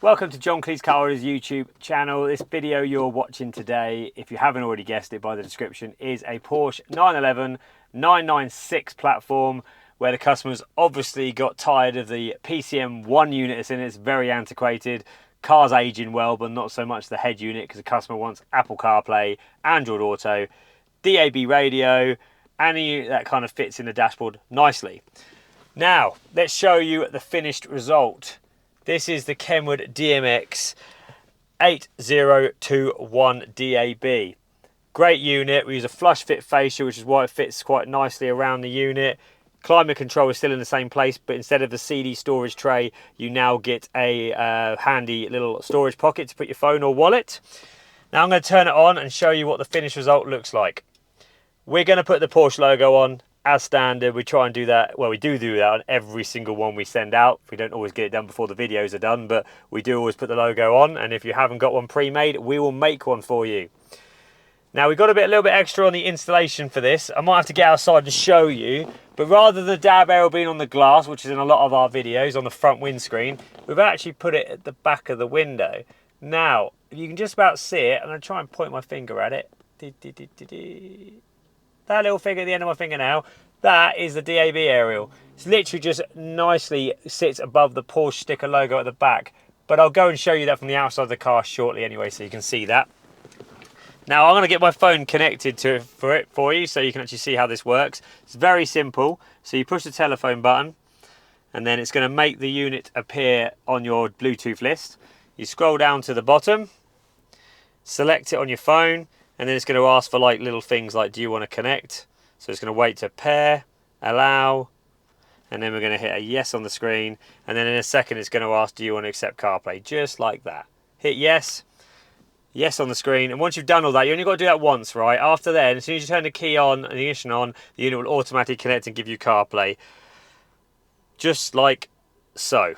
Welcome to John Kleis Car's YouTube channel. This video you're watching today, if you haven't already guessed it by the description, is a Porsche 911 996 platform where the customers obviously got tired of the PCM1 unit that's in it. It's very antiquated. Car's aging well, but not so much the head unit because the customer wants Apple CarPlay, Android Auto, DAB radio, and a unit that kind of fits in the dashboard nicely. Now, let's show you the finished result. This is the KENWOOD DMX8021DAB. Great unit. We use a flush fit fascia, which is why it fits quite nicely around the unit. Climate control is still in the same place, but instead of the CD storage tray, you now get a handy little storage pocket to put your phone or wallet. Now I'm going to turn it on and show you what the finished result looks like. We're going to put the Porsche logo on. As standard, we try and do that. Well, we do that on every single one we send out. We don't always get it done before the videos are done, but we do always put the logo on. And if you haven't got one pre-made, we will make one for you. Now, we've got a little bit extra on the installation for this. I might have to get outside and show you. But rather than the dab aerial being on the glass, which is in a lot of our videos on the front windscreen, we've actually put it at the back of the window. Now, you can just about see it. I'm going to try and point my finger at it. That little figure at the end of my finger now, that is the DAB aerial. It's literally just nicely sits above the Porsche sticker logo at the back. But I'll go and show you that from the outside of the car shortly anyway, so you can see that. Now I'm going to get my phone connected to it for you so you can actually see how this works. It's very simple. So you push the telephone button and then it's going to make the unit appear on your Bluetooth list. You scroll down to the bottom, select it on your phone, and then it's going to ask for like little things like, do you want to connect? So it's going to wait to pair, allow, and then we're going to hit a yes on the screen. And then in a second, it's going to ask, do you want to accept CarPlay? Just like that. Hit yes, yes on the screen. And once you've done all that, you only got to do that once, right? After then, as soon as you turn the key on and the ignition on, the unit will automatically connect and give you CarPlay. Just like so.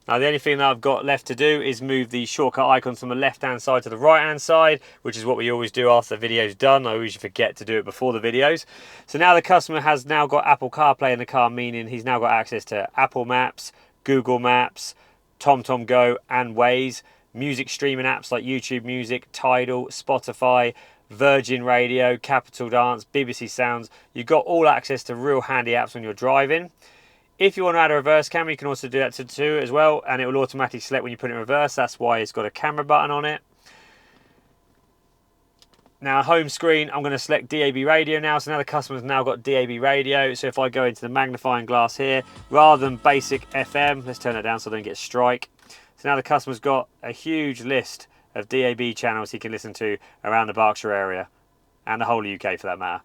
Now the only thing that I've got left to do is move the shortcut icons from the left hand side to the right hand side, which is what we always do after the video's done. I usually forget to do it before the videos. So now the customer has now got Apple CarPlay in the car, meaning he's now got access to Apple Maps, Google Maps, TomTom Go and Waze, music streaming apps like YouTube Music, Tidal, Spotify, Virgin Radio, Capital Dance, BBC Sounds. You've got all access to real handy apps when you're driving. If you want to add a reverse camera, you can also do that too as well, and it will automatically select when you put it in reverse. That's why it's got a camera button on it. Now, home screen, I'm going to select DAB radio now. So now the customer's now got DAB radio. So if I go into the magnifying glass here, rather than basic FM, let's turn it down so I don't get strike. So now the customer's got a huge list of DAB channels he can listen to around the Berkshire area and the whole UK for that matter.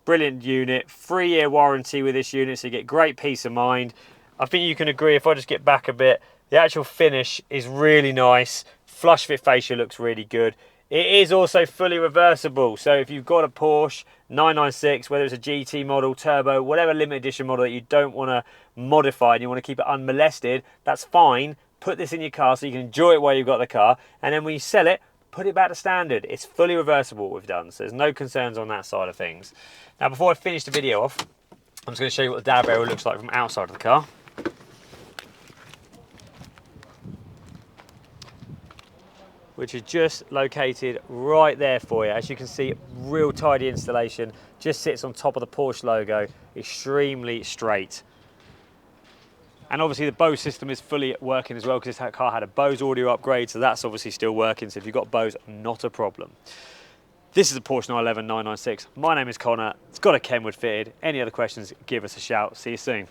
Brilliant unit, 3-year warranty with this unit, so you get great peace of mind. I think you can agree, if I just get back a bit, the actual finish is really nice. Flush fit fascia looks really good. It is also fully reversible, so if you've got a Porsche 996, whether it's a GT model, turbo, whatever limited edition model that you don't want to modify and you want to keep it unmolested, that's fine. Put this in your car so you can enjoy it while you've got the car, and then when you sell it, put it back to standard. It's fully reversible, what we've done, so there's no concerns on that side of things. Now, before I finish the video off, I'm just going to show you what the dab aerial looks like from outside of the car. Which is just located right there for you. As you can see, real tidy installation. Just sits on top of the Porsche logo, extremely straight. And obviously the Bose system is fully working as well because this car had a Bose audio upgrade, so that's obviously still working. So if you've got Bose, not a problem. This is a Porsche 911 996. My name is Connor. It's got a KENWOOD fitted. Any other questions, give us a shout. See you soon.